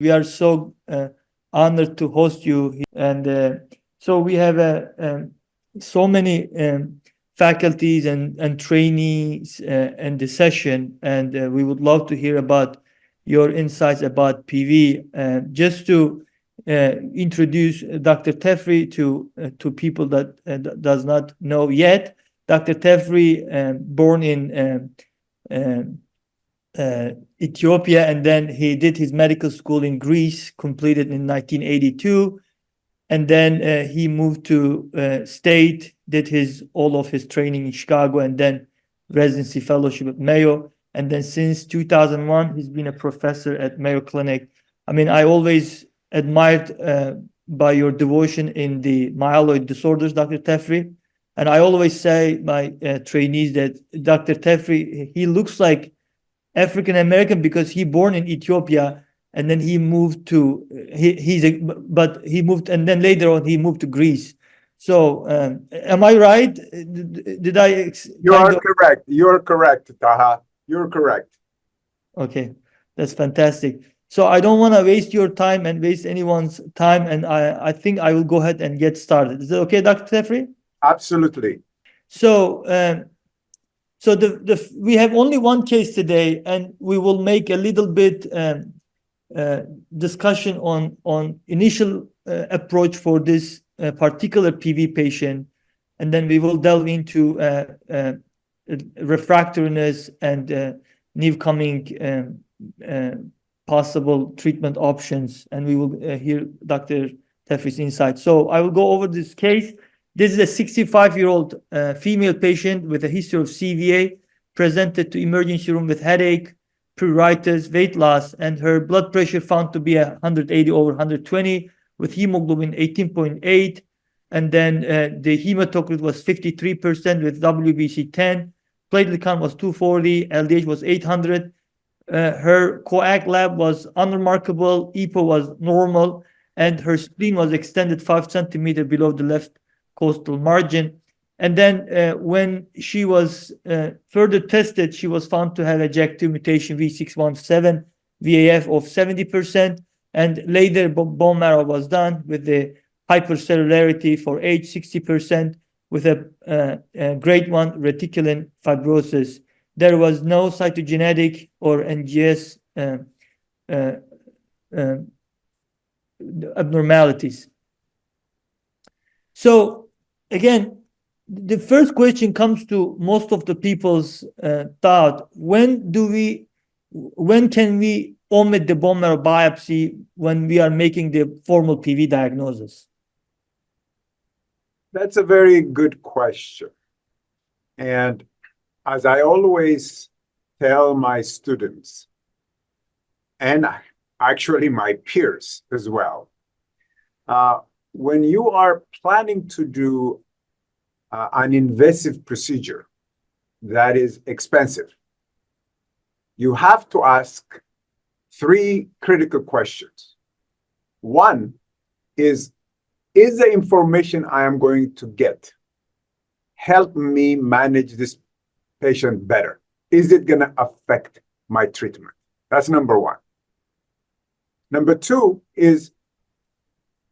We are so honored to host you. And so we have so many faculties and trainees in the session, and we would love to hear about your insights about PV. Just to introduce Dr. Tefferi to people that does not know yet. Dr. Tefferi, born in Ethiopia, and then he did his medical school in Greece, completed in 1982, and then he moved to State, did all of his training in Chicago, and then residency fellowship at Mayo, and then since 2001 he's been a professor at Mayo Clinic. I mean, I always admired by your devotion in the myeloid disorders, Dr. Tefferi, and I always say my trainees that Dr. Tefferi, he looks like African American because he born in Ethiopia, and then he moved to but he moved, and then later on he moved to Greece. So am I right? Did I? You are correct. You're correct, Taha. You're correct. Okay, that's fantastic. So I don't want to waste your time and waste anyone's time, and I think I will go ahead and get started. Is that okay, Dr. Tefferi? Absolutely. So so we have only one case today, and we will make a little bit discussion on initial approach for this particular PV patient, and then we will delve into refractoriness and new coming possible treatment options, and we will hear Dr. Tefferi's insight. So I will go over this case. This is a 65-year-old female patient with a history of CVA, presented to emergency room with headache, pruritus, weight loss, and her blood pressure found to be 180 over 120 with hemoglobin 18.8. And then the hematocrit was 53% with WBC 10. Platelet count was 240. LDH was 800. Her coag lab was unremarkable. EPO was normal. And her spleen was extended 5 centimeters below the left costal margin. And then when she was further tested, she was found to have a JAK2 mutation V617, VAF of 70%. And later bone marrow was done with the hypercellularity for age 60% with a grade 1 reticulin fibrosis. There was no cytogenetic or NGS abnormalities. So again, the first question comes to most of the people's thought: when can we omit the bone marrow biopsy when we are making the formal PV diagnosis? That's a very good question. And as I always tell my students, and actually my peers as well, when you are planning to do an invasive procedure that is expensive, you have to ask 3 critical questions. One is the information I am going to get help me manage this patient better? Is it going to affect my treatment? That's number one. Number 2 is,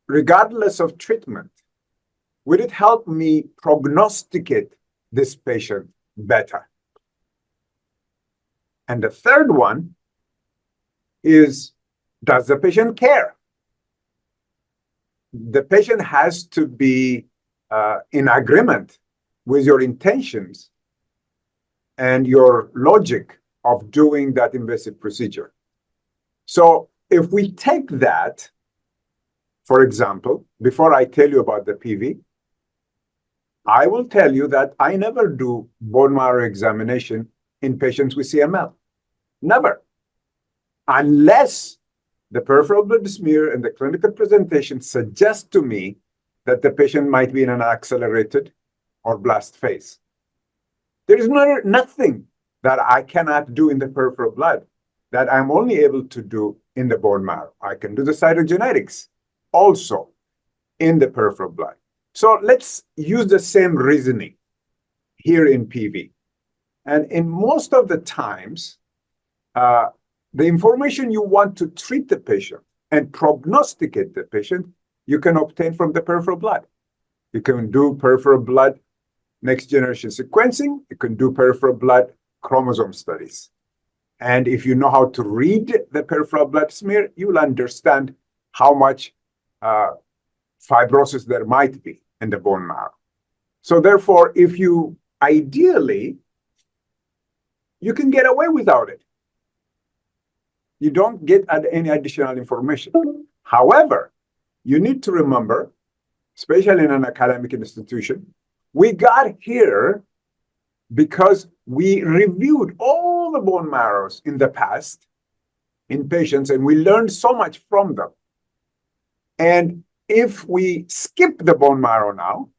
regardless of treatment, will it help me prognosticate this patient better? And the third one is, does the patient care? The patient has to be in agreement with your intentions and your logic of doing that invasive procedure. So if we take that, for example, before I tell you about the PV, I will tell you that I never do bone marrow examination in patients with CML. Never. Unless the peripheral blood smear and the clinical presentation suggest to me that the patient might be in an accelerated or blast phase. There is nothing that I cannot do in the peripheral blood that I'm only able to do in the bone marrow. I can do the cytogenetics also in the peripheral blood. So let's use the same reasoning here in PV. And in most of the times, the information you want to treat the patient and prognosticate the patient, you can obtain from the peripheral blood. You can do peripheral blood next generation sequencing. You can do peripheral blood chromosome studies. And if you know how to read the peripheral blood smear, you'll understand how much fibrosis there might be in the bone marrow. So therefore, if you ideally, you can get away without it. You don't get any additional information. However, you need to remember, especially in an academic institution, we got here because we reviewed all the bone marrows in the past in patients, and we learned so much from them. And if we skip the bone marrow now,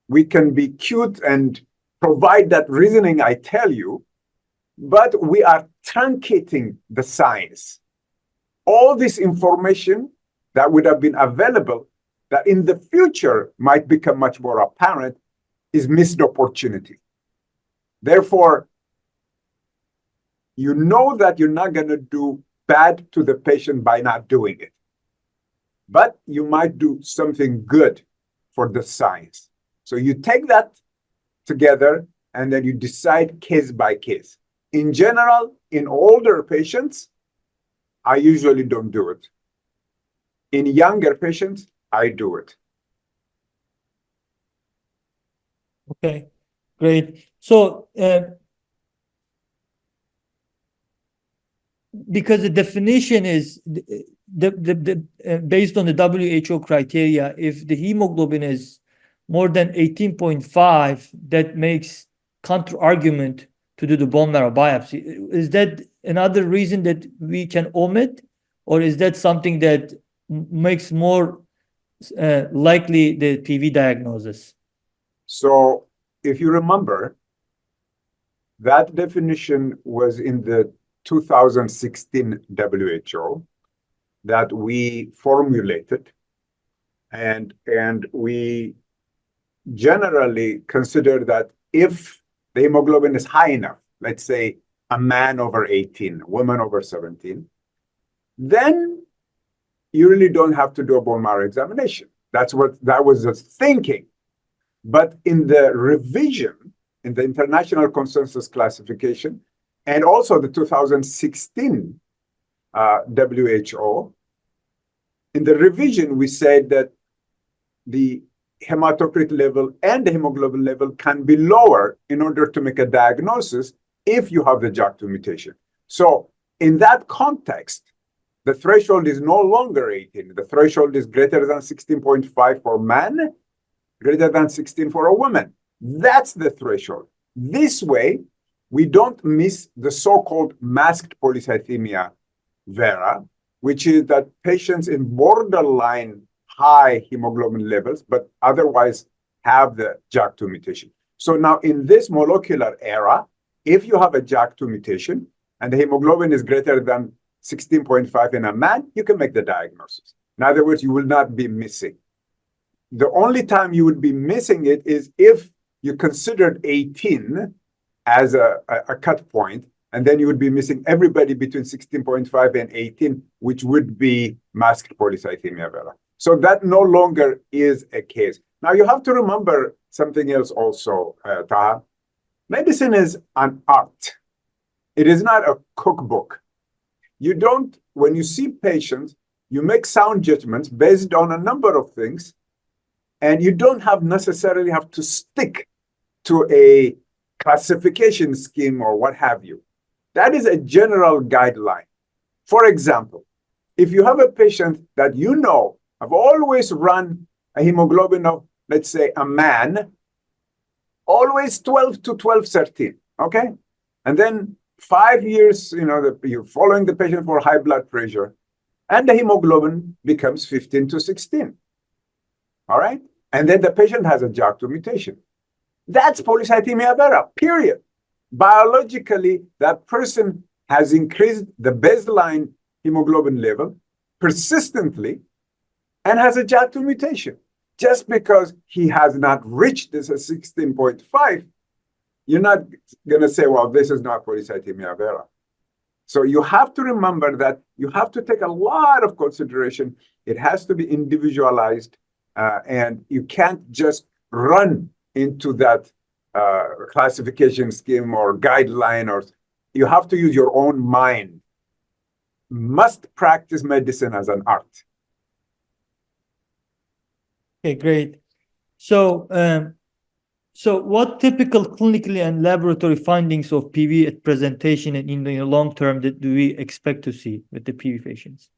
we can be cute and provide that reasoning I tell you, but we are truncating the science. All this information that would have been available that in the future might become much more apparent is missed opportunity. Therefore, you know that you're not going to do bad to the patient by not doing it, but you might do something good for the science. So you take that together and then you decide case by case. In general, in older patients, I usually don't do it. In younger patients, I do it. Okay, great. So, because the definition is based on the WHO criteria, if the hemoglobin is more than 18.5, that makes counter-argument to do the bone marrow biopsy. Is that another reason that we can omit, or is that something that makes more likely the PV diagnosis? So if you remember, that definition was in the 2016 WHO that we formulated, and we generally consider that if the hemoglobin is high enough, let's say a man over 18, a woman over 17, then you really don't have to do a bone marrow examination. That was the thinking. But in the revision, in the international consensus classification, and also the 2016 WHO, in the revision, we said that the hematocrit level and the hemoglobin level can be lower in order to make a diagnosis if you have the JAK2 mutation. So in that context, the threshold is no longer 18. The threshold is greater than 16.5 for man, greater than 16 for a woman. That's the threshold. This way, we don't miss the so-called masked polycythemia vera, which is that patients in borderline high hemoglobin levels, but otherwise have the JAK2 mutation. So now in this molecular era, if you have a JAK2 mutation and the hemoglobin is greater than 16.5 in a man, you can make the diagnosis. In other words, you will not be missing. The only time you would be missing it is if you considered 18 as a cut point, and then you would be missing everybody between 16.5 and 18, which would be masked polycythemia vera. So that no longer is a case. Now you have to remember something else also, Taha. Medicine is an art. It is not a cookbook. You don't, when you see patients, you make sound judgments based on a number of things, and you don't necessarily have to stick to a classification scheme or what have you. That is a general guideline. For example, if you have a patient that you know have always run a hemoglobin of, let's say, a man, always 12 to 12, 13, okay? And then 5 years, you're following the patient for high blood pressure, and the hemoglobin becomes 15 to 16, all right? And then the patient has a JAK2 mutation. That's polycythemia vera, period. Biologically, that person has increased the baseline hemoglobin level persistently and has a JAK2 mutation. Just because he has not reached this at 16.5, you're not going to say, well, this is not polycythemia vera. So you have to remember that you have to take a lot of consideration. It has to be individualized, and you can't just run into that classification scheme or guideline, or you have to use your own mind. Must practice medicine as an art. Okay, great. So, what typical clinically and laboratory findings of PV at presentation and in the long term that do we expect to see with the PV patients?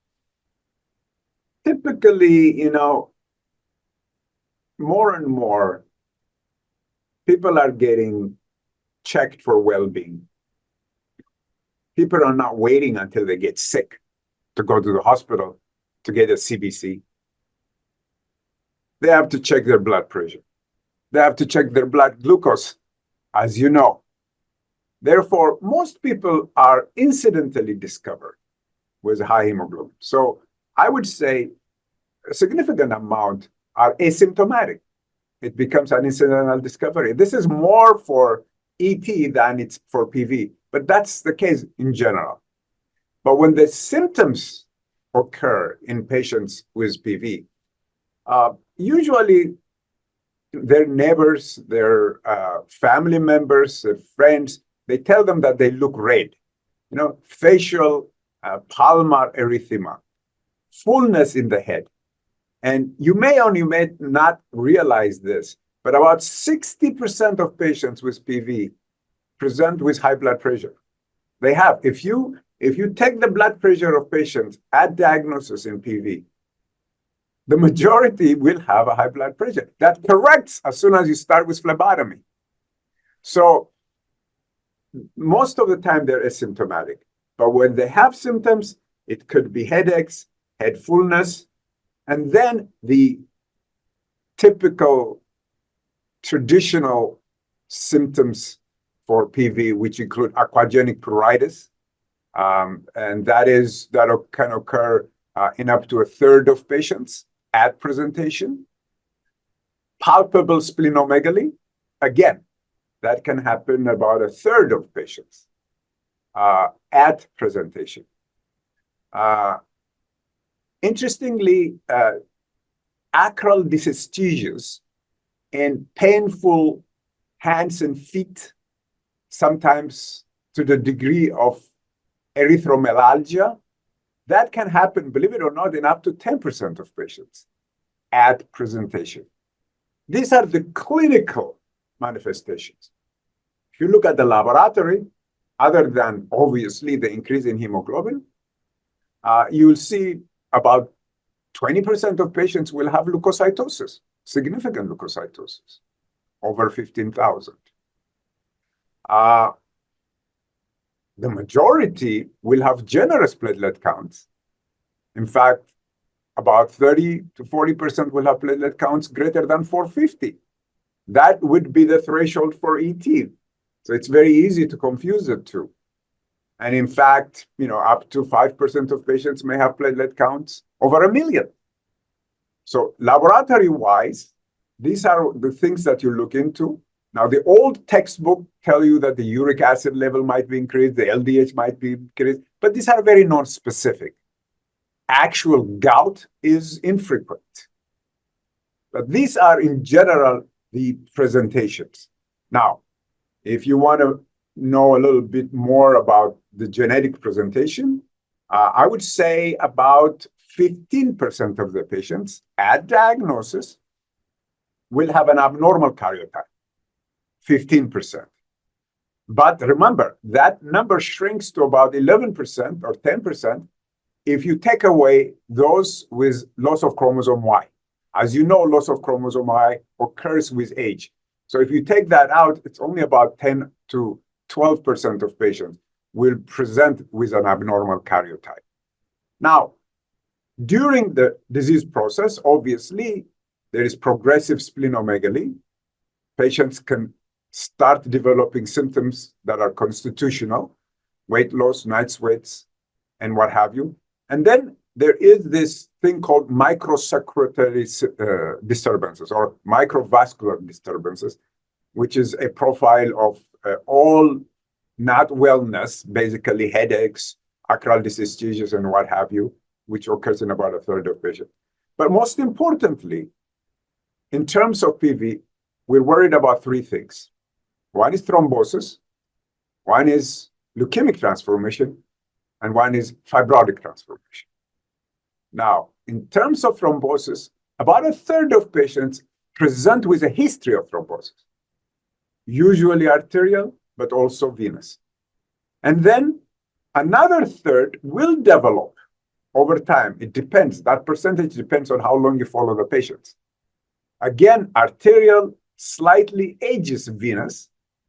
Typically, more and more people are getting checked for well-being. People are not waiting until they get sick to go to the hospital to get a CBC. They have to check their blood pressure. They have to check their blood glucose, as you know. Therefore, most people are incidentally discovered with high hemoglobin. So I would say a significant amount are asymptomatic. It becomes an incidental discovery. This is more for ET than it's for PV, but that's the case in general. But when the symptoms occur in patients with PV, usually their neighbors, their family members, their friends, they tell them that they look red, facial palmar erythema, fullness in the head. And you may or you may not realize this, but about 60% of patients with PV present with high blood pressure. They have. If you take the blood pressure of patients at diagnosis in PV, the majority will have a high blood pressure. That corrects as soon as you start with phlebotomy. So most of the time they're asymptomatic. But when they have symptoms, it could be headaches, head fullness, and then the typical traditional symptoms for PV, which include aquagenic pruritus, and that can occur in up to a third of patients at presentation. Palpable splenomegaly, again, that can happen about a third of patients at presentation. Interestingly, acral dysesthesias and painful hands and feet, sometimes to the degree of erythromelalgia, that can happen, believe it or not, in up to 10% of patients at presentation. These are the clinical manifestations. If you look at the laboratory, other than obviously the increase in hemoglobin, you'll see about 20% of patients will have leukocytosis, significant leukocytosis, over 15,000. The majority will have generous platelet counts. In fact, about 30 to 40% will have platelet counts greater than 450. That would be the threshold for ET. So it's very easy to confuse the two. And in fact, up to 5% of patients may have platelet counts over 1 million. So laboratory-wise, these are the things that you look into. Now, the old textbook tell you that the uric acid level might be increased, the LDH might be increased, but these are very non-specific. Actual gout is infrequent. But these are, in general, the presentations. Now, if you want to know a little bit more about the genetic presentation, I would say about 15% of the patients at diagnosis will have an abnormal karyotype, 15%. But remember, that number shrinks to about 11% or 10% if you take away those with loss of chromosome Y. As you know, loss of chromosome Y occurs with age. So if you take that out, it's only about 10 to 12% of patients will present with an abnormal karyotype. Now, during the disease process, obviously, there is progressive splenomegaly. Patients can start developing symptoms that are constitutional, weight loss, night sweats, and what have you. And then there is this thing called microcirculatory disturbances or microvascular disturbances, which is a profile of all not wellness, basically headaches, acral dysesthesias and what have you, which occurs in about a third of patients. But most importantly, in terms of PV, we're worried about three things. One is thrombosis, one is leukemic transformation, and one is fibrotic transformation. Now, in terms of thrombosis, about a third of patients present with a history of thrombosis, usually arterial, but also venous. And then another third will develop over time. It depends. That percentage depends on how long you follow the patients. Again, arterial slightly ages venous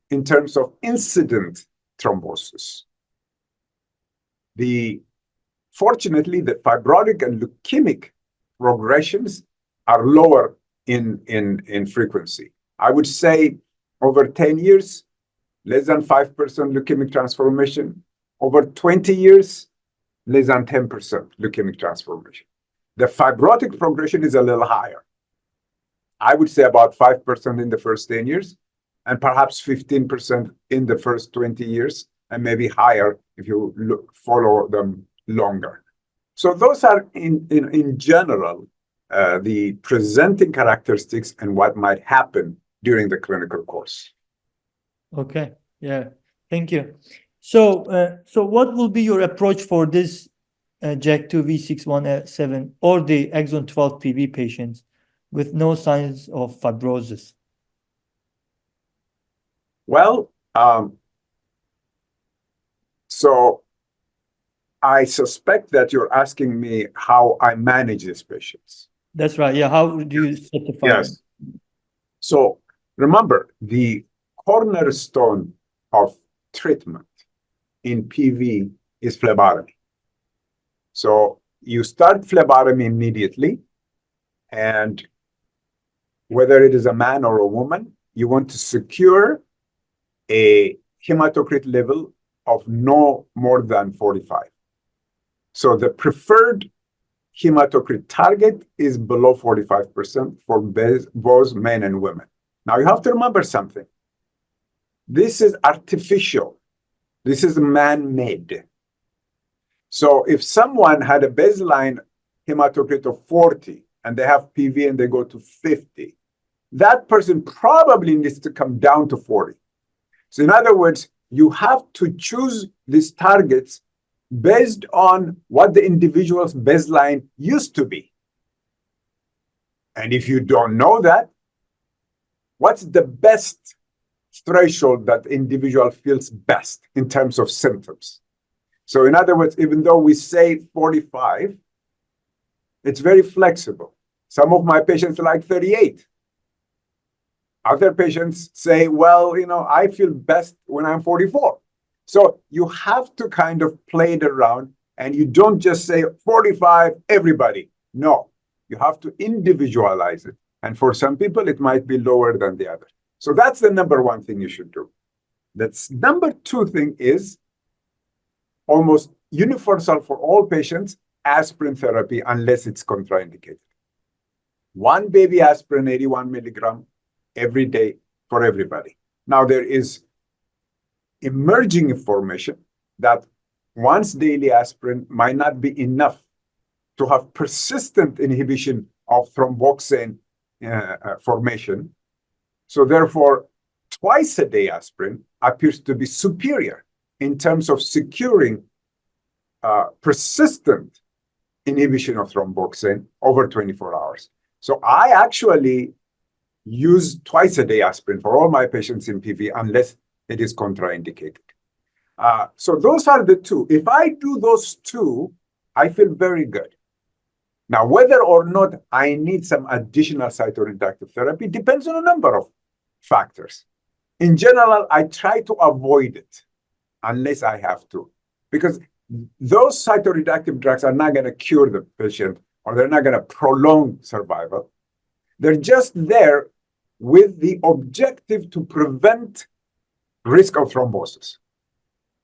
in terms of incident thrombosis. Fortunately, the fibrotic and leukemic progressions are lower in frequency. I would say over 10 years, less than 5% leukemic transformation. Over 20 years, less than 10% leukemic transformation. The fibrotic progression is a little higher. I would say about 5% in the first 10 years, and perhaps 15% in the first 20 years, and maybe higher if you follow them longer. So those are, in general, the presenting characteristics and what might happen during the clinical course. Okay, yeah, thank you. So, what will be your approach for this JAK2 V617 or the exon 12 PV patients with no signs of fibrosis? Well, so I suspect that you're asking me how I manage these patients. That's right. Yeah. How do you certify them? Yes. So remember, the cornerstone of treatment in PV is phlebotomy. So you start phlebotomy immediately, and whether it is a man or a woman, you want to secure a hematocrit level of no more than 45. So the preferred hematocrit target is below 45% for both men and women. Now you have to remember something. This is artificial. This is man-made. So if someone had a baseline hematocrit of 40 and they have PV and they go to 50, that person probably needs to come down to 40. So in other words, you have to choose these targets based on what the individual's baseline used to be. And if you don't know that, what's the best threshold that the individual feels best in terms of symptoms? So in other words, even though we say 45, it's very flexible. Some of my patients like 38. Other patients say, well, I feel best when I'm 44. So you have to kind of play it around, and you don't just say 45, everybody. No, you have to individualize it. And for some people, it might be lower than the other. So that's the number one thing you should do. That's number two thing is almost universal for all patients, aspirin therapy, unless it's contraindicated. One baby aspirin, 81 milligram, every day for everybody. Now, there is emerging information that once daily aspirin might not be enough to have persistent inhibition of thromboxane formation. So therefore, twice a day aspirin appears to be superior in terms of securing persistent inhibition of thromboxane over 24 hours. So I actually use twice a day aspirin for all my patients in PV unless it is contraindicated. So those are the two. If I do those two, I feel very good. Now, whether or not I need some additional cytoreductive therapy depends on a number of factors. In general, I try to avoid it unless I have to, because those cytoreductive drugs are not going to cure the patient, or they're not going to prolong survival. They're just there with the objective to prevent risk of thrombosis,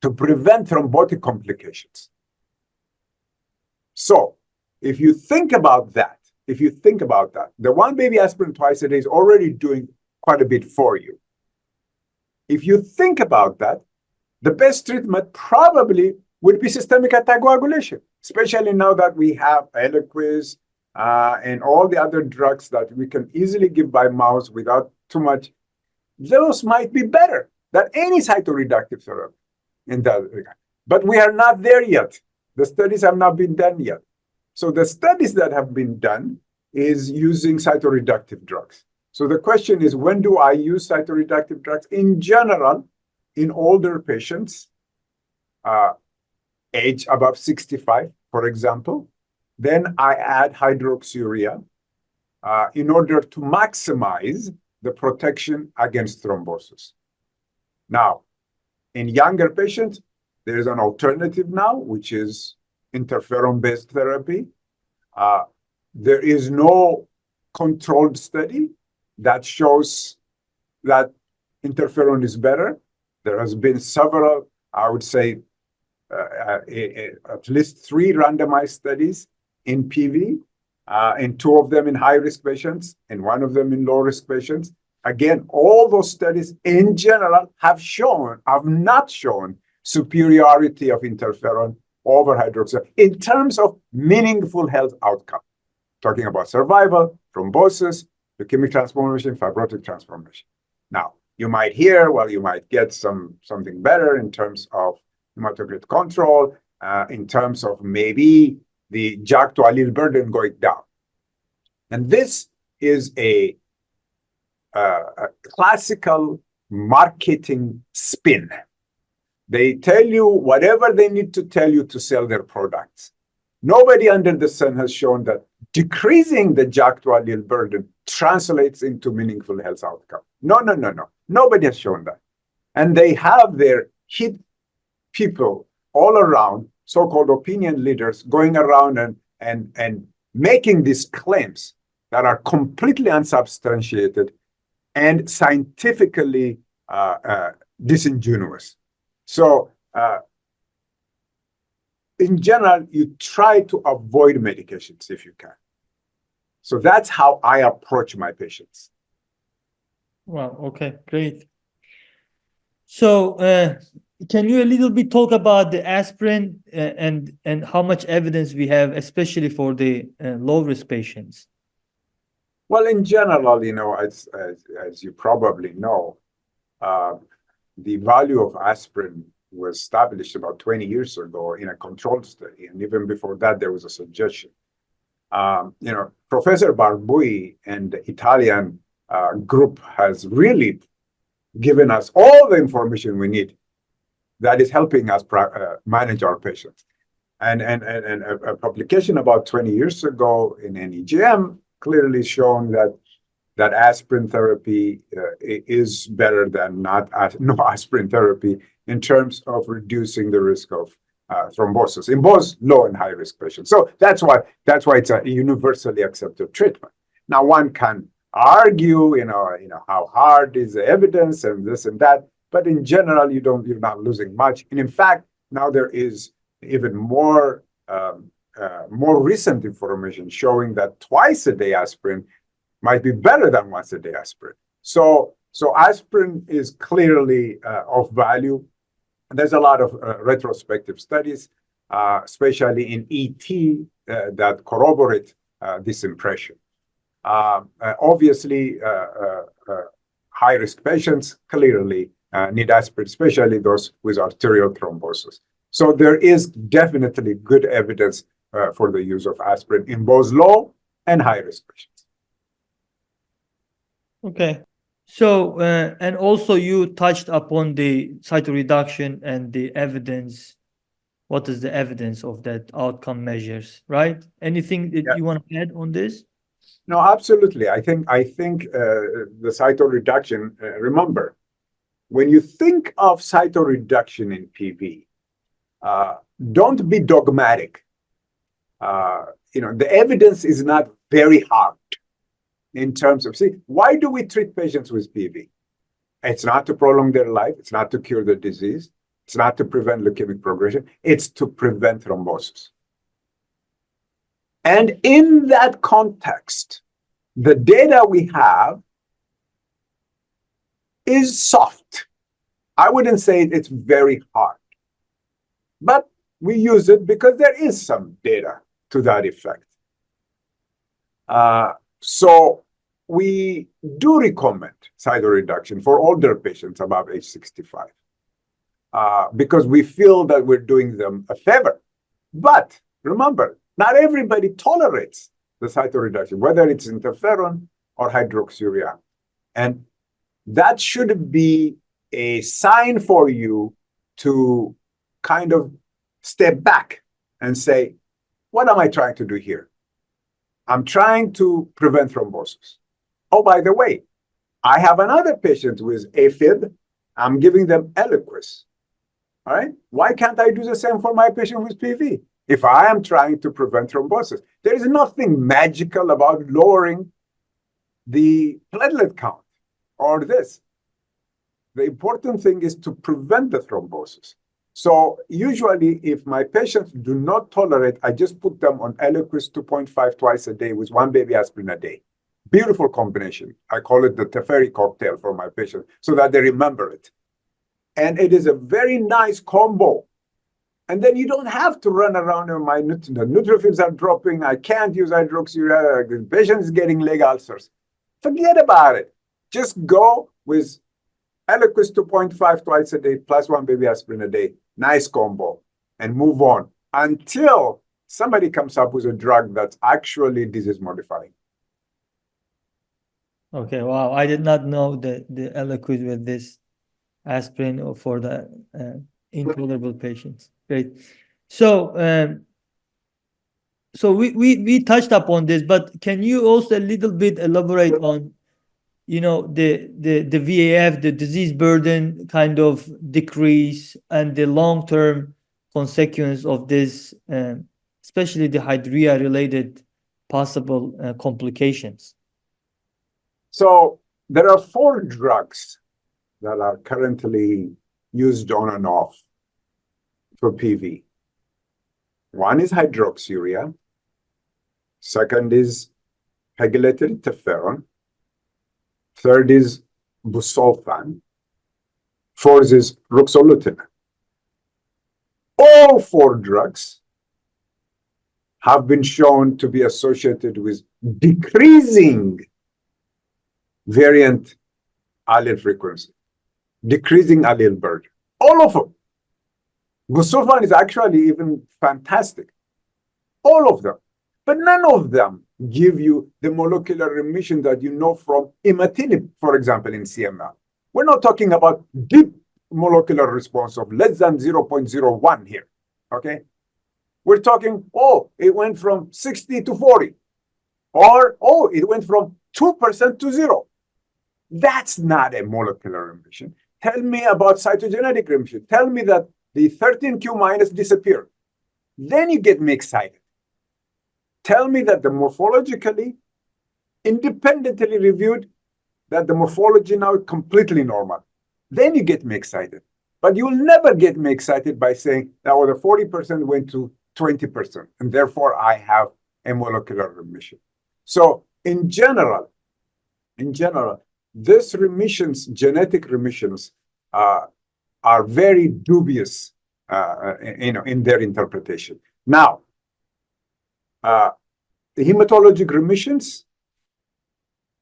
to prevent thrombotic complications. So if you think about that, the one baby aspirin twice a day is already doing quite a bit for you. If you think about that, the best treatment probably would be systemic anticoagulation, especially now that we have Eliquis and all the other drugs that we can easily give by mouth without too much. Those might be better than any cytoreductive therapy in that regard. But we are not there yet. The studies have not been done yet. So the studies that have been done is using cytoreductive drugs. So the question is, when do I use cytoreductive drugs? In general, in older patients, age above 65, for example, then I add hydroxyurea in order to maximize the protection against thrombosis. Now, in younger patients, there's an alternative now, which is interferon-based therapy. There is no controlled study that shows that interferon is better. There has been several, I would say, at least 3 randomized studies in PV, and 2 of them in high-risk patients, and 1 of them in low-risk patients. Again, all those studies in general have not shown superiority of interferon over hydroxyurea in terms of meaningful health outcome. Talking about survival, thrombosis, leukemic transformation, fibrotic transformation. Now, you might hear, well, you might get something better in terms of hematocrit control, in terms of maybe the JAK to allele burden going down. And this is a classical marketing spin. They tell you whatever they need to tell you to sell their products. Nobody under the sun has shown that decreasing the JAK to allele burden translates into meaningful health outcome. No. Nobody has shown that. And they have their hit people all around, so-called opinion leaders, going around and making these claims that are completely unsubstantiated and scientifically disingenuous. So in general, you try to avoid medications if you can. So that's how I approach my patients. Wow, okay, great. So can you a little bit talk about the aspirin and how much evidence we have, especially for the low-risk patients? Well, in general, as you probably know, the value of aspirin was established about 20 years ago in a controlled study. And even before that, there was a suggestion. Professor Barbui and the Italian group has really given us all the information we need that is helping us manage our patients. And a publication about 20 years ago in NEJM clearly shown that aspirin therapy is better than no aspirin therapy in terms of reducing the risk of thrombosis in both low and high risk patients. So that's why it's a universally accepted treatment. Now one can argue, how hard is the evidence and this and that, but in general you're not losing much. And in fact, now there is even more recent information showing that twice a day aspirin might be better than once a day aspirin. So aspirin is clearly of value. And there's a lot of retrospective studies, especially in ET, that corroborate this impression. Obviously, high-risk patients clearly need aspirin, especially those with arterial thrombosis. So there is definitely good evidence for the use of aspirin in both low and high-risk patients. Okay. So, and also you touched upon the cytoreduction and the evidence. What is the evidence of that outcome measures, right? Anything that you want to add on this? No, absolutely. I think the cytoreduction, remember, when you think of cytoreduction in PV, don't be dogmatic. The evidence is not very hard in terms of, why do we treat patients with PV? It's not to prolong their life. It's not to cure the disease. It's not to prevent leukemic progression. It's to prevent thrombosis. And in that context, the data we have is soft. I wouldn't say it's very hard. But we use it because there is some data to that effect. So we do recommend cytoreduction for older patients above age 65 because we feel that we're doing them a favor. But remember, not everybody tolerates the cytoreduction, whether it's interferon or hydroxyurea. And that should be a sign for you to kind of step back and say, what am I trying to do here? I'm trying to prevent thrombosis. Oh, by the way, I have another patient with AFib. I'm giving them Eliquis. All right? Why can't I do the same for my patient with PV? If I am trying to prevent thrombosis, there is nothing magical about lowering the platelet count or this. The important thing is to prevent the thrombosis. So usually, if my patients do not tolerate, I just put them on Eliquis 2.5 twice a day with 1 baby aspirin a day. Beautiful combination. I call it the Tefferi cocktail for my patients so that they remember it. And it is a very nice combo. And then you don't have to run around and the neutrophils are dropping. I can't use hydroxyurea. The patient is getting leg ulcers. Forget about it. Just go with Eliquis 2.5 twice a day plus 1 baby aspirin a day. Nice combo. And move on until somebody comes up with a drug that's actually disease modifying. Okay, wow. I did not know the Eliquis with this aspirin for the intolerable patients. Great. So we touched upon this, but can you also a little bit elaborate on, the VAF, the disease burden kind of decrease and the long-term consequence of this, especially the hydrea-related possible complications? So there are 4 drugs that are currently used on and off for PV. One is hydroxyurea. Second is pegylated interferon. Third is busulfan. Fourth is ruxolitinib. All 4 drugs have been shown to be associated with decreasing variant allele frequency, decreasing allele burden. All of them. Busulfan is actually even fantastic. All of them. But none of them give you the molecular remission that you know from imatinib, for example, in CML. We're not talking about deep molecular response of less than 0.01 here, okay? We're talking, it went from 60 to 40. Or, it went from 2% to 0. That's not a molecular remission. Tell me about cytogenetic remission. Tell me that the 13q minus disappeared. Then you get me excited. Tell me that the morphologically, independently reviewed, that the morphology now is completely normal. Then you get me excited. But you will never get me excited by saying that the 40% went to 20%, and therefore I have a molecular remission. So in general, these remissions, genetic remissions, are very dubious, in their interpretation. Now, the hematologic remissions,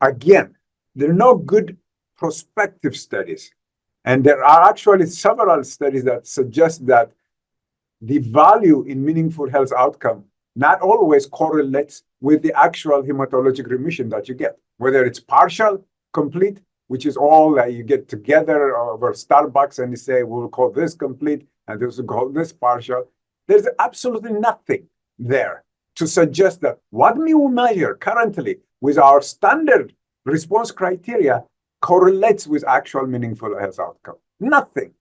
again, there are no good prospective studies. And there are actually several studies that suggest that the value in meaningful health outcome not always correlates with the actual hematologic remission that you get, whether it's partial, complete, which is all that you get together over Starbucks and you say, we'll call this complete and this will call this partial. There's absolutely nothing there to suggest that what we measure currently with our standard response criteria correlates with actual meaningful health outcome. Nothing.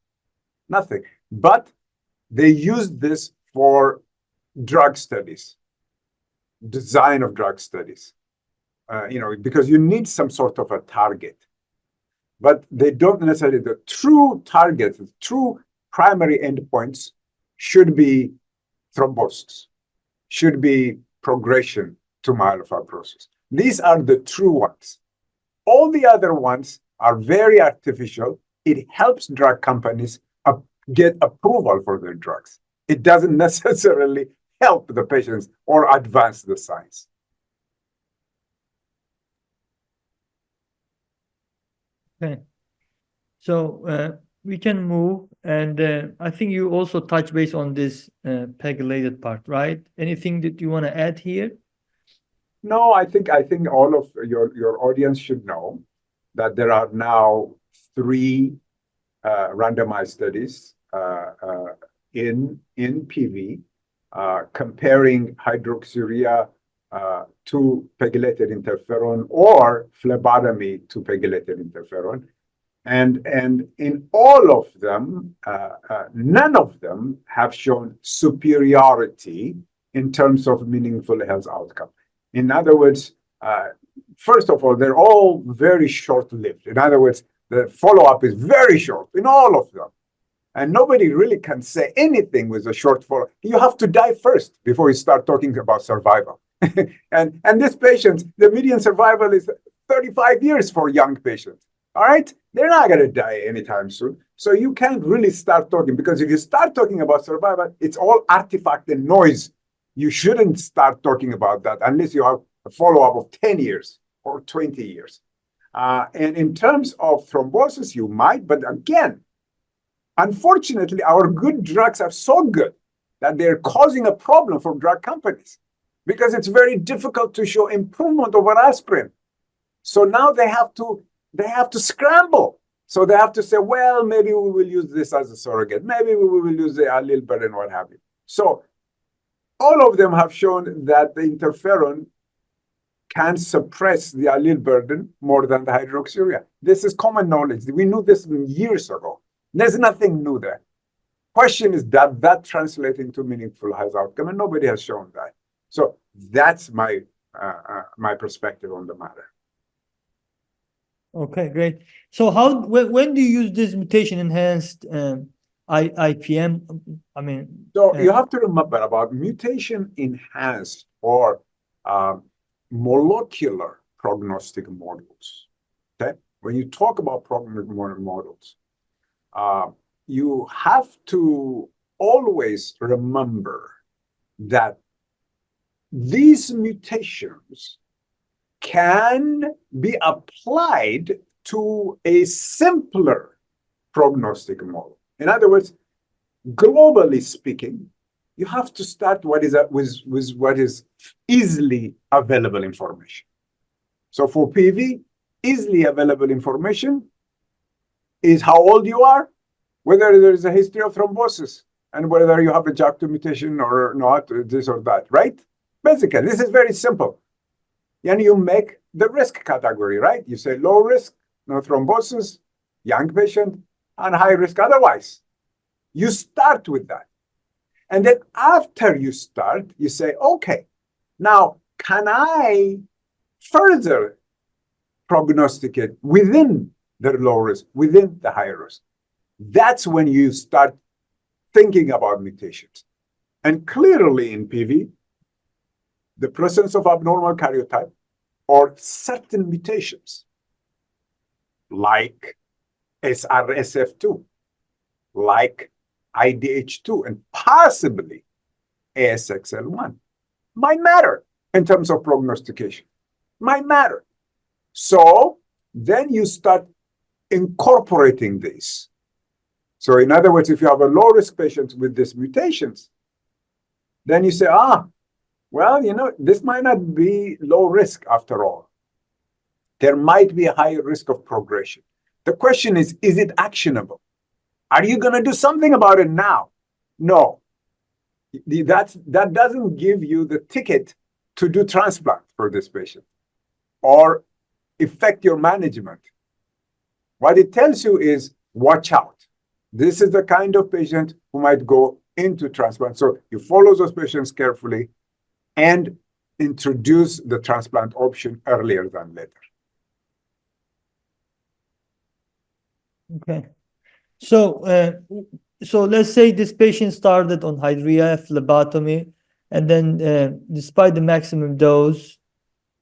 But they use this for drug studies, design of drug studies, because you need some sort of a target. But they don't necessarily, the true target, the true primary endpoints should be thrombosis, should be progression to myelofibrosis. These are the true ones. All the other ones are very artificial. It helps drug companies get approval for their drugs. it doesn't necessarily help the patients or advance the science. Okay. So we can move, and I think you also touch base on this pegylated part, right? Anything that you want to add here? No, I think all of your audience should know that there are now 3 randomized studies in PV comparing hydroxyurea to pegylated interferon or phlebotomy to pegylated interferon. And in all of them, none of them have shown superiority in terms of meaningful health outcome. In other words, first of all, they're all very short-lived. In other words, the follow-up is very short in all of them. And nobody really can say anything with a short follow-up. You have to die first before you start talking about survival. and this patient, the median survival is 35 years for young patients. All right? They're not going to die anytime soon. So you can't really start talking, because if you start talking about survival, it's all artifact and noise. You shouldn't start talking about that unless you have a follow-up of 10 years or 20 years. And in terms of thrombosis, you might, but again, unfortunately, our good drugs are so good that they're causing a problem for drug companies, because it's very difficult to show improvement over aspirin. So now they have to scramble. So they have to say, well, maybe we will use this as a surrogate. Maybe we will use the allele burden, what have you. So all of them have shown that the interferon can suppress the allele burden more than the hydroxyurea. This is common knowledge. We knew this years ago. There's nothing new there. Question is, does that translate into meaningful health outcome? And nobody has shown that. So that's my perspective on the matter. Okay, great. So when do you use this mutation enhanced IPM? I mean, so you have to remember about mutation enhanced or molecular prognostic models. Okay, when you talk about prognostic models, you have to always remember that these mutations can be applied to a simpler prognostic model. In other words, globally speaking, you have to start with what is easily available information. So for PV, easily available information is how old you are, whether there is a history of thrombosis, and whether you have a JAK2 mutation or not, this or that, right? Basically, this is very simple. And you make the risk category, right? You say low risk, no thrombosis, young patient, and high risk otherwise. You start with that. And then after you start, you say, okay, now can I further prognosticate within the low risk, within the high risk? That's when you start thinking about mutations. And clearly in PV, the presence of abnormal karyotype or certain mutations like SRSF2, like IDH2, and possibly ASXL1 might matter in terms of prognostication, might matter. So then you start incorporating these. So in other words, if you have a low-risk patient with these mutations, then you say, well, this might not be low risk after all. There might be a higher risk of progression. The question is it actionable? Are you going to do something about it now? No. That doesn't give you the ticket to do transplant for this patient or affect your management. What it tells you is, watch out. This is the kind of patient who might go into transplant. So you follow those patients carefully and introduce the transplant option earlier than later. Okay. So let's say this patient started on hydrea, phlebotomy, and then despite the maximum dose,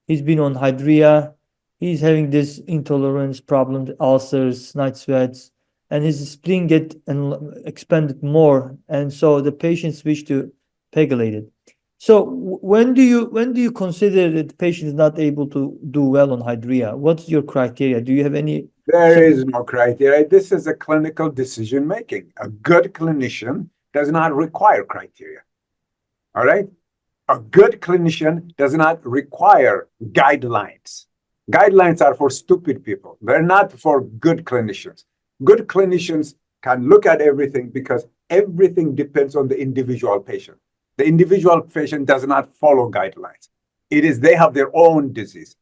he's been on hydrea. He's having this intolerance problem, the ulcers, night sweats, and his spleen get expanded more, and so the patient switched to pegylated. So when do you consider that the patient is not able to do well on hydrea? What's your criteria? Do you have any? There is no criteria. This is a clinical decision making. A good clinician does not require criteria. All right? A good clinician does not require guidelines. Guidelines are for stupid people. They're not for good clinicians. Good clinicians can look at everything because everything depends on the individual patient. The individual patient does not follow guidelines. They have their own disease.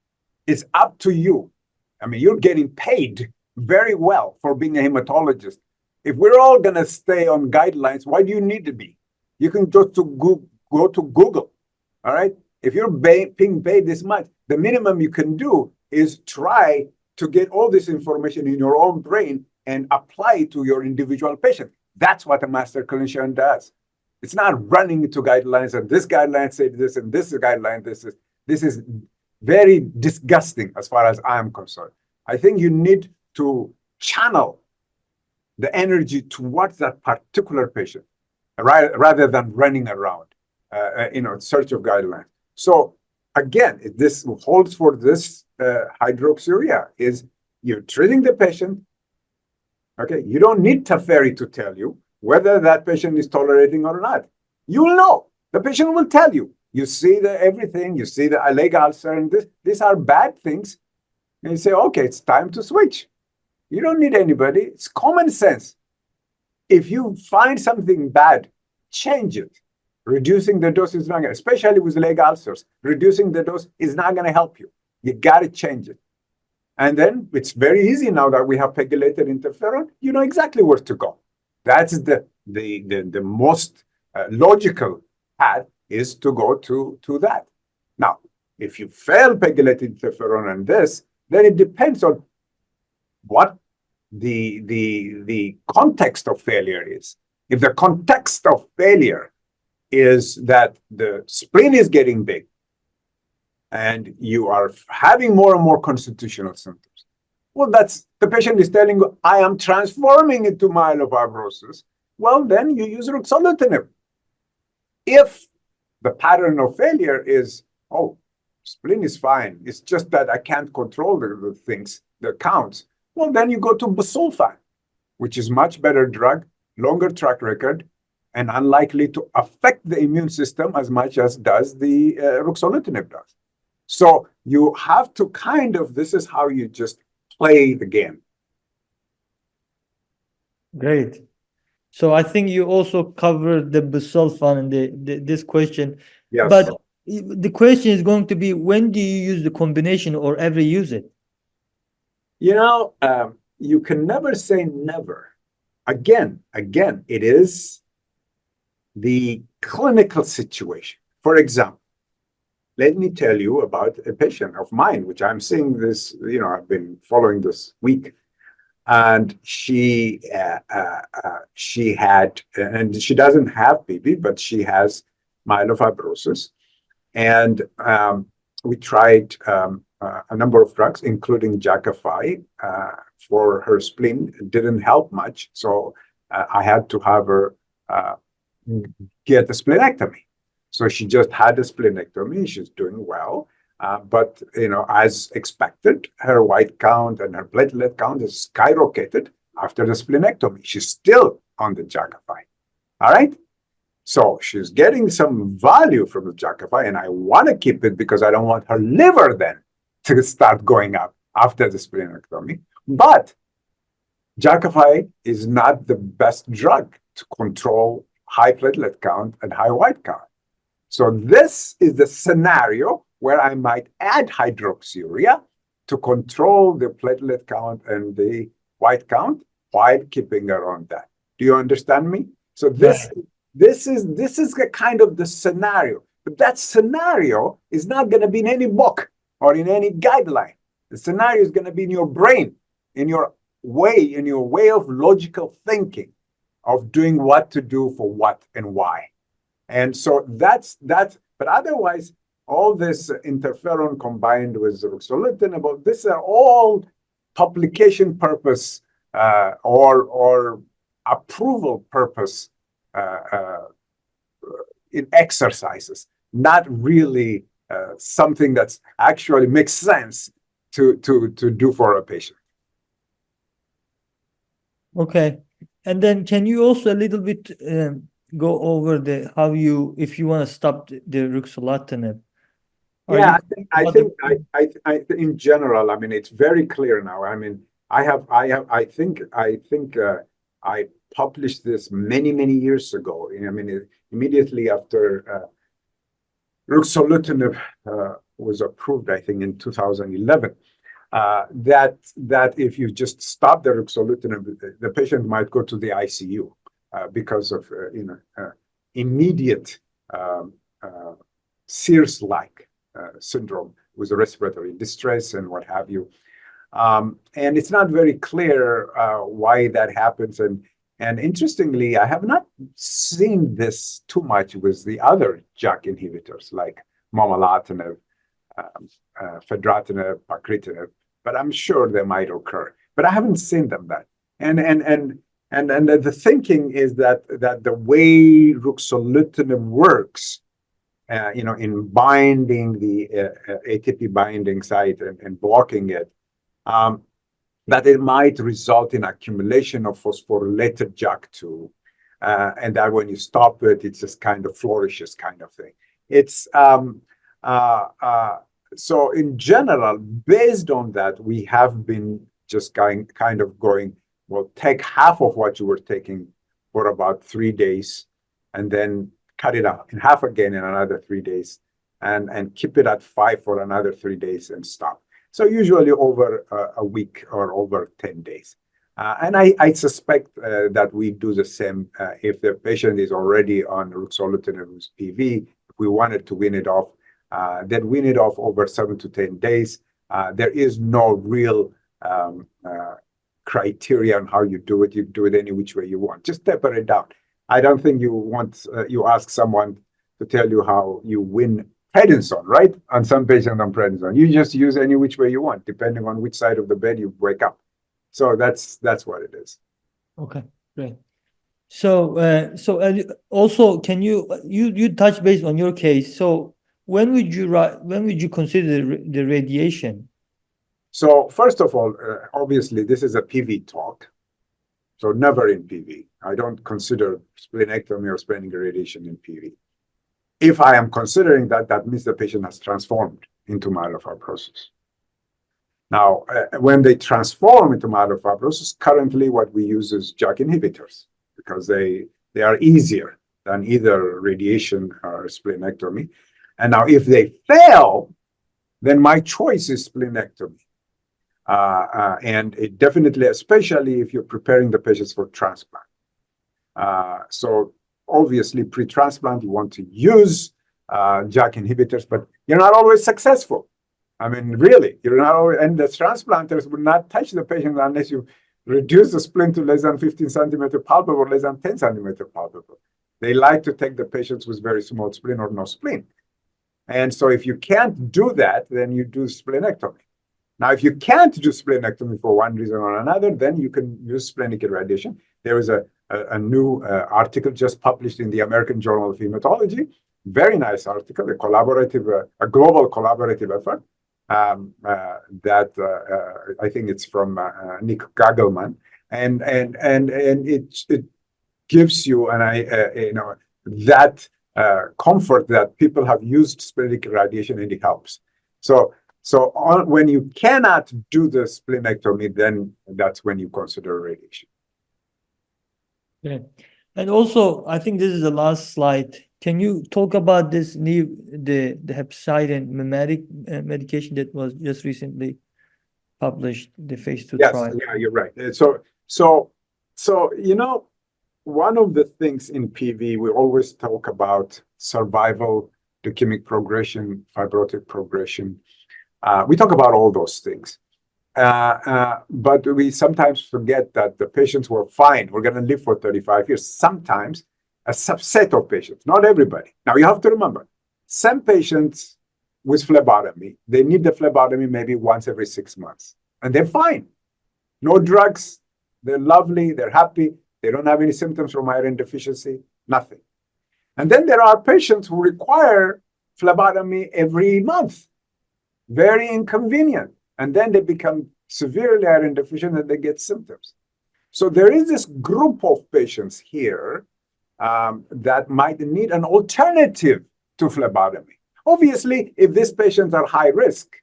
It's up to you. I mean, you're getting paid very well for being a hematologist. If we're all going to stay on guidelines, why do you need to be? You can go to Google. All right. If you're being paid this much, the minimum you can do is try to get all this information in your own brain and apply it to your individual patient. That's what a master clinician does. It's not running into guidelines and this guideline said this and this guideline. This is very disgusting as far as I'm concerned. I think you need to channel the energy towards that particular patient rather than running around, in search of guidelines. So again, this holds for this hydroxyurea is you're treating the patient. Okay, you don't need Tefferi to tell you whether that patient is tolerating or not. You'll know. The patient will tell you. You see everything. You see the leg ulcer, and these are bad things. And you say, okay, it's time to switch. You don't need anybody. It's common sense. If you find something bad, change it. Reducing the dose is not going to, especially with leg ulcers, reducing the dose is not going to help you. You got to change it. And then it's very easy now that we have pegylated interferon. You know exactly where to go. That's the most logical path is to go to that. Now, if you fail pegylated interferon and this, then it depends on what the context of failure is. If the context of failure is that the spleen is getting big and you are having more and more constitutional symptoms, well, that's the patient is telling you, I am transforming into myelofibrosis. Well, then you use ruxolitinib. If the pattern of failure is, oh, spleen is fine, it's just that I can't control the things, the counts, well, then you go to busulfan, which is much better drug, longer track record, and unlikely to affect the immune system as much as does the ruxolitinib does. So you have to this is how you just play the game. Great. So I think you also covered the busulfan and this question. Yes. But the question is going to be, when do you use the combination or ever use it? You can never say never. Again, it is the clinical situation. For example, let me tell you about a patient of mine, which I'm seeing this, I've been following this week. And she had, and she doesn't have PV, but she has myelofibrosis. And we tried a number of drugs, including Jakafi, for her spleen. It didn't help much. So I had to have her get a splenectomy. So she just had a splenectomy. She's doing well. But, as expected, her white count and her platelet count has skyrocketed after the splenectomy. She's still on the Jakafi. All right? So she's getting some value from the Jakafi, and I want to keep it because I don't want her liver then to start going up after the splenectomy. But Jakafi is not the best drug to control high platelet count and high white count. So this is the scenario where I might add hydroxyurea to control the platelet count and the white count while keeping her on that. Do you understand me? So this is the kind of the scenario. But that scenario is not going to be in any book or in any guideline. The scenario is going to be in your brain, in your way of logical thinking of doing what to do for what and why. And so that's but otherwise, all this interferon combined with ruxolitinib, these are all publication purpose or approval purpose in exercises, not really something that's actually makes sense to do for a patient. Okay. And then can you also a little bit go over how you, if you want to stop the ruxolitinib? Yeah, I think in general, I mean, it's very clear now. I mean, I think I published this many years ago. I mean, immediately after ruxolitinib was approved, I think in 2011. That if you just stop the ruxolitinib, the patient might go to the ICU because of immediate SIRS-like syndrome with respiratory distress and what have you. And it's not very clear why that happens. And interestingly, I have not seen this too much with the other JAK inhibitors like momelotinib, fedratinib, pacritinib, but I'm sure they might occur. But I haven't seen them that. And the thinking is that the way ruxolitinib works, in binding the ATP binding site and blocking it, that it might result in accumulation of phosphorylated JAK2, and that when you stop it, it just kind of flourishes, kind of thing. It's so in general, based on that, we have been just going, well, take half of what you were taking for about 3 days, and then cut it out in half again in another 3 days, and keep it at 5 for another 3 days and stop. So usually over a week or over 10 days. And I suspect that we do the same if the patient is already on ruxolitinib with PV. If we wanted to wean it off, then wean it off over 7 to 10 days. There is no real criteria on how you do it. You do it any which way you want. Just taper it down. I don't think you ask someone to tell you how you win prednisone, right? On some patients on prednisone, you just use any which way you want, depending on which side of the bed you wake up. So that's what it is. Okay, great. So also, can you touch base on your case? So when would you consider the radiation? So first of all, obviously this is a PV talk, so never in PV. I don't consider splenectomy or splenic irradiation in PV. If I am considering that, that means the patient has transformed into myelofibrosis. Now, when they transform into myelofibrosis, currently what we use is JAK inhibitors because they are easier than either radiation or splenectomy. And now if they fail, then my choice is splenectomy. And it definitely, especially if you're preparing the patients for transplant. So obviously, pre-transplant, you want to use JAK inhibitors, but you're not always successful. I mean, really, you're not always, and the transplanters will not touch the patient unless you reduce the spleen to less than 15 centimeter palpable or less than 10 centimeter palpable. They like to take the patients with very small spleen or no spleen. And so if you can't do that, then you do splenectomy. Now, if you can't do splenectomy for one reason or another, then you can use splenic irradiation. There is a new article just published in the American Journal of Hematology. Very nice article, a global collaborative effort that I think it's from Nick Gagelman, and it gives you that comfort that people have used splenic irradiation and it helps. So when you cannot do the splenectomy, then that's when you consider radiation. Yeah. And also, I think this is the last slide. Can you talk about the hepcidin mimetic medication that was just recently published, the phase 2 trial? Yes, yeah, you're right. So one of the things in PV, we always talk about survival, leukemic progression, fibrotic progression. We talk about all those things. But we sometimes forget that the patients who are fine, we're going to live for 35 years. Sometimes a subset of patients, not everybody. Now you have to remember, some patients with phlebotomy, they need the phlebotomy maybe once every 6 months, and they're fine. No drugs, They're lovely, they're happy, they don't have any symptoms from iron deficiency, nothing. And then there are patients who require phlebotomy every month. Very inconvenient. And then they become severely iron deficient and they get symptoms. So there is this group of patients here that might need an alternative to phlebotomy. Obviously, if these patients are high risk,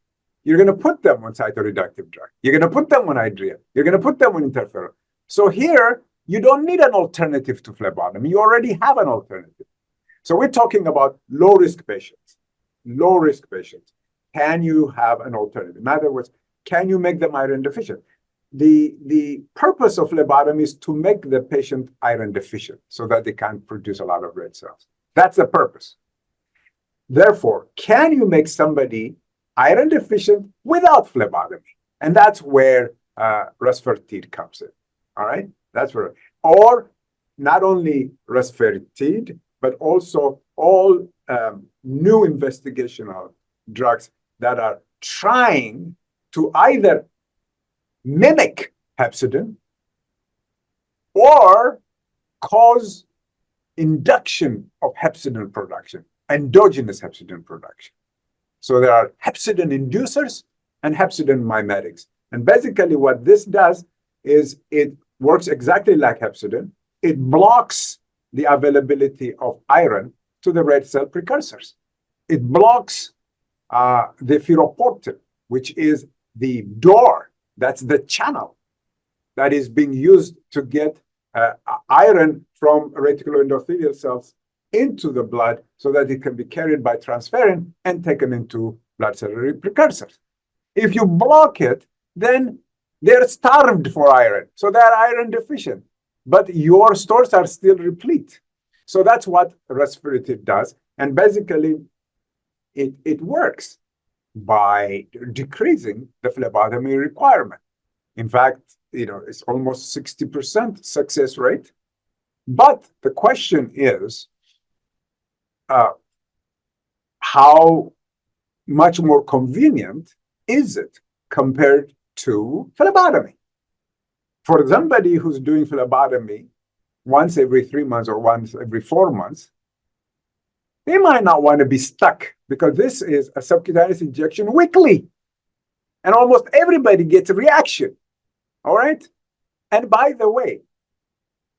you're going to put them on cytoreductive drug. You're going to put them on Idrea. You're going to put them on interferon. So here, you don't need an alternative to phlebotomy. You already have an alternative. So we're talking about low-risk patients. Low-risk patients. Can you have an alternative? In other words, can you make them iron deficient? The purpose of phlebotomy is to make the patient iron deficient so that they can't produce a lot of red cells. That's the purpose. Therefore, can you make somebody iron deficient without phlebotomy? And that's where rusfertide comes in. All right? That's where, or not only rusfertide, but also all new investigational drugs that are trying to either mimic hepcidin or cause induction of hepcidin production, endogenous hepcidin production. So there are hepcidin inducers and hepcidin mimetics. And basically what this does is it works exactly like hepcidin. It blocks the availability of iron to the red cell precursors. It blocks the ferroportin, which is the door, that's the channel that is being used to get iron from reticuloendothelial cells into the blood so that it can be carried by transferrin and taken into blood cellulary precursors. If you block it, then they're starved for iron, so they're iron deficient, but your stores are still replete. So that's what rusfertide does, and basically it works by decreasing the phlebotomy requirement. In fact, it's almost 60% success rate. But the question is, how much more convenient is it compared to phlebotomy? For somebody who's doing phlebotomy once every 3 months or once every 4 months, they might not want to be stuck because this is a subcutaneous injection weekly. And almost everybody gets a reaction. All right? And by the way,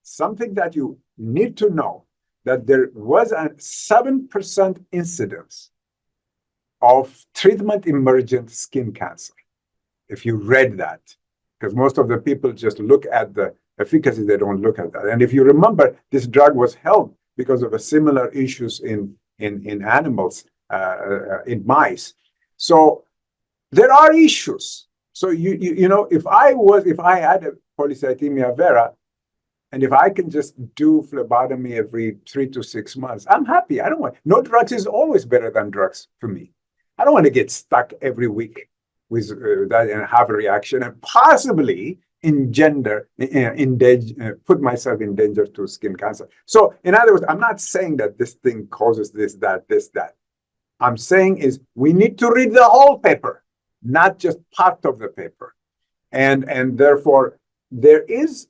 something that you need to know, that there was a 7% incidence of treatment-emergent skin cancer. If you read that, because most of the people just look at the efficacy, they don't look at that. And if you remember, this drug was held because of a similar issues in animals, in mice. So there are issues. So if I had a polycythemia vera, and if I can just do phlebotomy every 3 to 6 months, I'm happy. I don't want, no drugs is always better than drugs for me. I don't want to get stuck every week with that and have a reaction and possibly put myself in danger to skin cancer. So in other words, I'm not saying that this thing causes this, that. I'm saying is we need to read the whole paper, not just part of the paper. And therefore, there is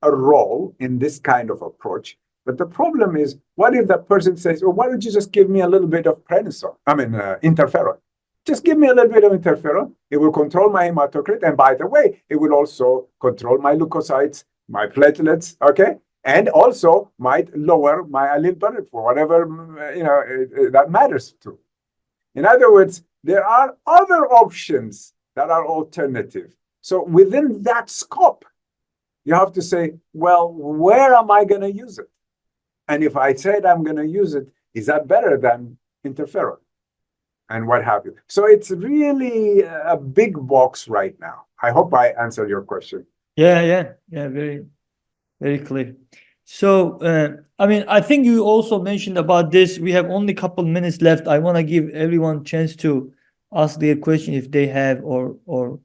a role in this kind of approach. But the problem is, what if that person says, well, why don't you just give me a little bit of interferon? Just give me a little bit of interferon. It will control my hematocrit. And by the way, it will also control my leukocytes, my platelets, okay? And also might lower my allele burden for whatever, that matters to. In other words, there are other options that are alternative. So within that scope, you have to say, well, where am I going to use it? And if I said I'm going to use it, is that better than interferon? And what have you. So it's really a big box right now. I hope I answered your question. Yeah, very, very clear. So, I think you also mentioned about this. We have only a couple minutes left. I want to give everyone a chance to ask their question if they have or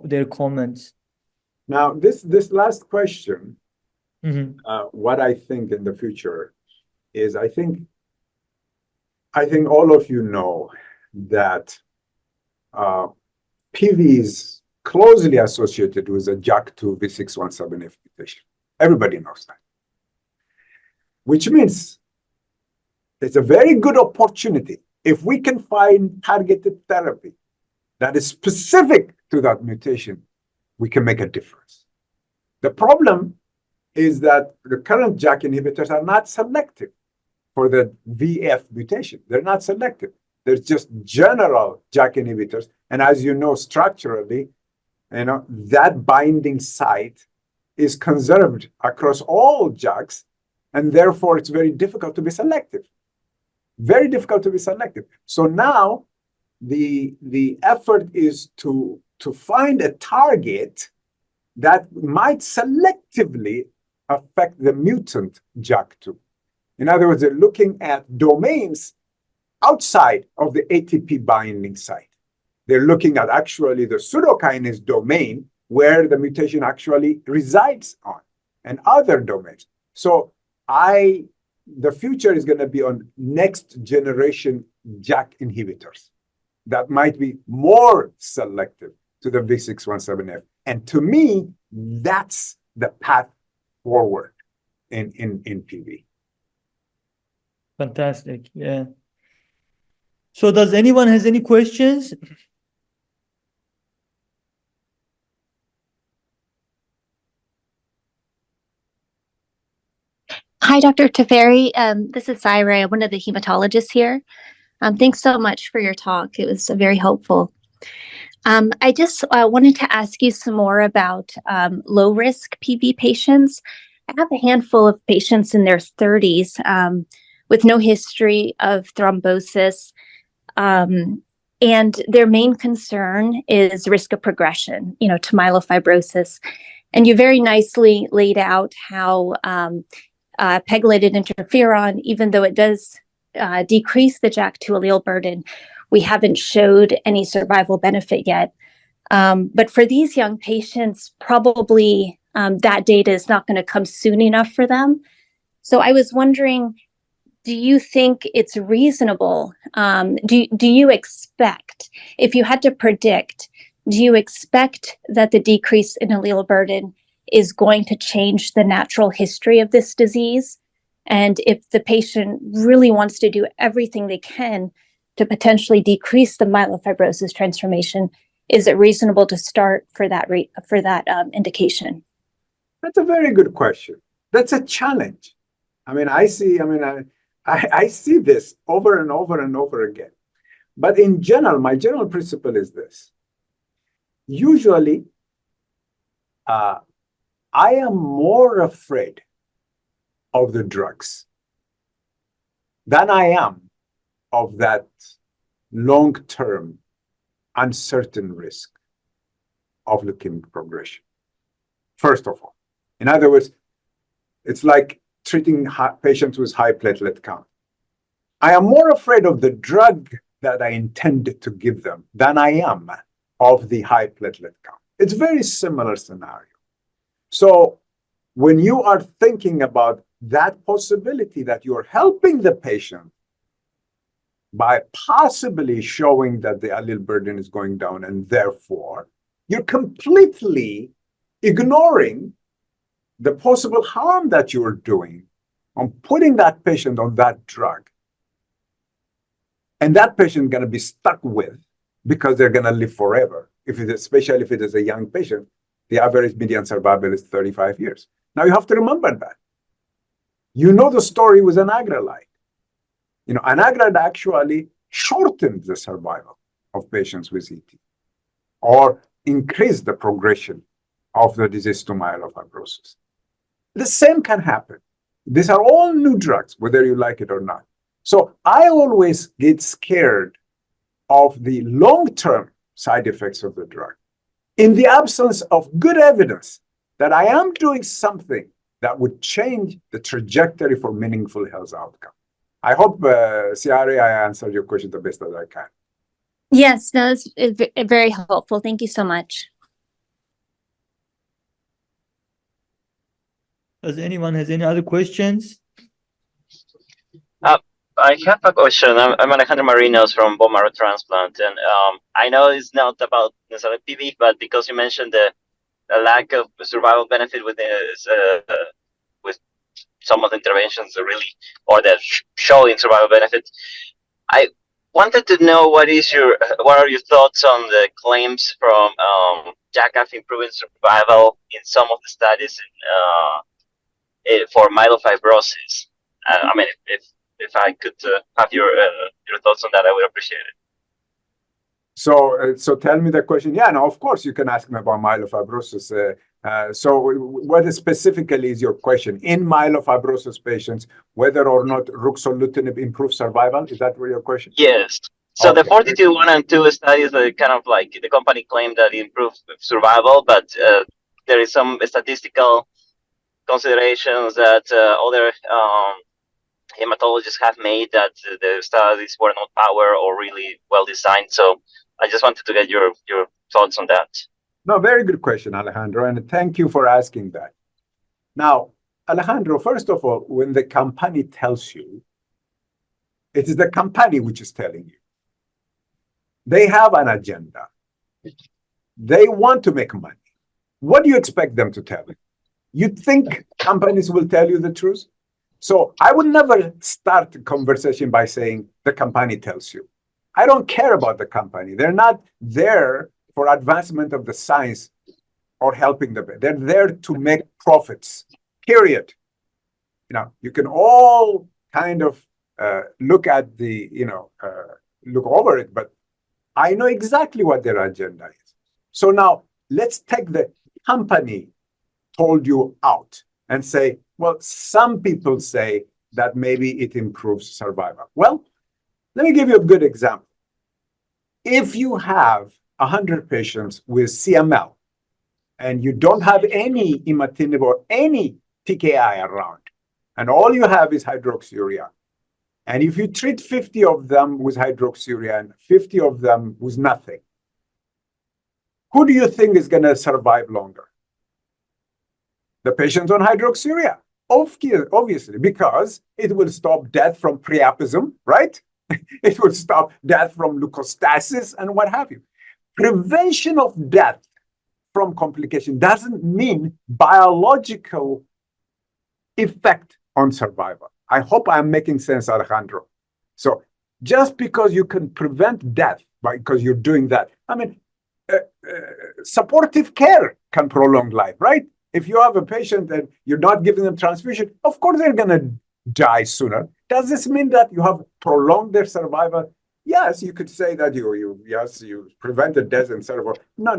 their comments. Now, this last question, Mm-hmm. what I think in the future is, I think all of you know that PVs closely associated with a JAK2 V617F mutation. Everybody knows that. Which means it's a very good opportunity if we can find targeted therapy that is specific to that mutation, we can make a difference. The problem is that the current JAK inhibitors are not selective for the VF mutation. They're not selective. There's just general JAK inhibitors. And as you know, structurally, that binding site is conserved across all JAKs, and therefore it's very difficult to be selective. Very difficult to be selective. So now the effort is to find a target that might selectively affect the mutant JAK2. In other words, they're looking at domains outside of the ATP binding site. They're looking at actually the pseudokinase domain where the mutation actually resides on, and other domains. So the future is going to be on next generation JAK inhibitors that might be more selective to the V617F. And to me, that's the path forward in PV. Fantastic. Yeah. So does anyone has any questions? Hi, Dr. Tefferi. This is Syra, one of the hematologists here. Thanks so much for your talk. It was very helpful. I just wanted to ask you some more about low-risk PV patients. I have a handful of patients in their 30s with no history of thrombosis, and their main concern is risk of progression, to myelofibrosis. And you very nicely laid out how pegylated interferon, even though it does decrease the JAK2 allele burden, we haven't showed any survival benefit yet. But for these young patients, probably that data is not going to come soon enough for them. So I was wondering, do you think it's reasonable? Do you expect, if you had to predict, do you expect that the decrease in allele burden is going to change the natural history of this disease? And if the patient really wants to do everything they can to potentially decrease the myelofibrosis transformation, is it reasonable to start for that indication? That's a very good question. That's a challenge. I see this over and over and over again. But in general, my general principle is this. Usually, I am more afraid of the drugs than I am of that long-term uncertain risk of leukemic progression. First of all, in other words, it's like treating patients with high platelet count. I am more afraid of the drug that I intended to give them than I am of the high platelet count. It's a very similar scenario. So when you are thinking about that possibility that you're helping the patient by possibly showing that the allele burden is going down, and therefore you're completely ignoring the possible harm that you're doing on putting that patient on that drug. And that patient is going to be stuck with, because they're going to live forever. Especially if it is a young patient, the average median survival is 35 years. Now you have to remember that. You know the story with anagrelide. Anagrelide actually shortened the survival of patients with ET, or increased the progression of the disease to myelofibrosis. The same can happen. These are all new drugs, whether you like it or not. So I always get scared of the long-term side effects of the drug in the absence of good evidence that I am doing something that would change the trajectory for meaningful health outcome. I hope, Ciara, I answered your question the best that I can. Yes, no, it's very helpful. Thank you so much. Does anyone has any other questions? I have a question. I'm Alejandro Marinos from bone marrow transplant, and I know it's not about necessarily PV, but because you mentioned the lack of survival benefit with with some of the interventions, really, or the showing survival benefit, I wanted to know what are your thoughts on the claims from JACAF improving survival in some of the studies for myelofibrosis. I mean, if I could have your thoughts on that, I would appreciate it. So tell me the question. Yeah, no, of course you can ask me about myelofibrosis. So what specifically is your question? In myelofibrosis patients, whether or not ruxolitinib improves survival? Is that your question? Yes. So Okay. the 42-1 and 2 studies, kind of like the company claimed that it improved survival, but there is some statistical considerations that other hematologists have made that the studies were not powered or really well designed. So I just wanted to get your thoughts on that. No, very good question, Alejandro, and thank you for asking that. Now, Alejandro, first of all, when the company tells you, it is the company which is telling you. They have an agenda. They want to make money. What do you expect them to tell you? You think companies will tell you the truth? So I would never start a conversation by saying the company tells you. I don't care about the company. They're not there for advancement of the science or helping them. They're there to make profits, period. You know, you can all kind of look at the, look over it, but I know exactly what their agenda is. So now let's take the company told you out and say, well, some people say that maybe it improves survival. Well, let me give you a good example. If you have 100 patients with CML and you don't have any imatinib or any TKI around, and all you have is hydroxyurea, and if you treat 50 of them with hydroxyurea and 50 of them with nothing, who do you think is going to survive longer? The patients on hydroxyurea, obviously, because it will stop death from priapism, right? It will stop death from leukostasis and what have you. Prevention of death from complication doesn't mean biological effect on survival. I hope I'm making sense, Alejandro. So just because you can prevent death because you're doing that, I mean, supportive care can prolong life, right? If you have a patient and you're not giving them transfusion, of course they're going to die sooner. Does this mean that you have prolonged their survival? Yes, you could say that you prevented death and survival. No.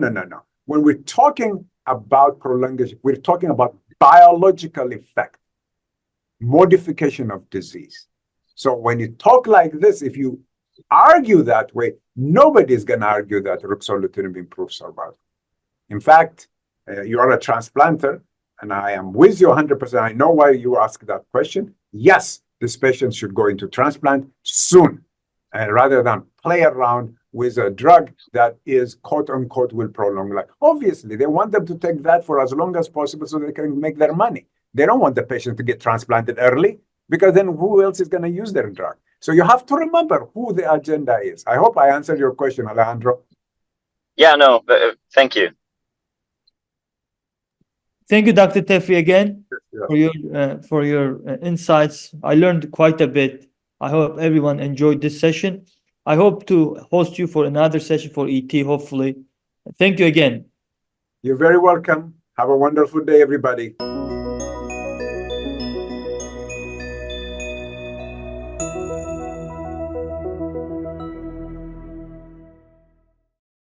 When we're talking about prolongation, we're talking about biological effect, modification of disease. So when you talk like this, if you argue that way, nobody's going to argue that ruxolitinib improves survival. In fact, you are a transplanter, and I am with you 100%. I know why you ask that question. Yes, this patient should go into transplant soon, rather than play around with a drug that is, quote unquote, will prolong life. Obviously, they want them to take that for as long as possible so they can make their money. They don't want the patient to get transplanted early, because then who else is going to use their drug? So you have to remember who the agenda is. I hope I answered your question, Alejandro. Yeah, no, thank you. Thank you, Dr. Tefferi, again Yeah. for your insights. I learned quite a bit. I hope everyone enjoyed this session. I hope to host you for another session for ET, hopefully. Thank you again. You're very welcome. Have a wonderful day, everybody.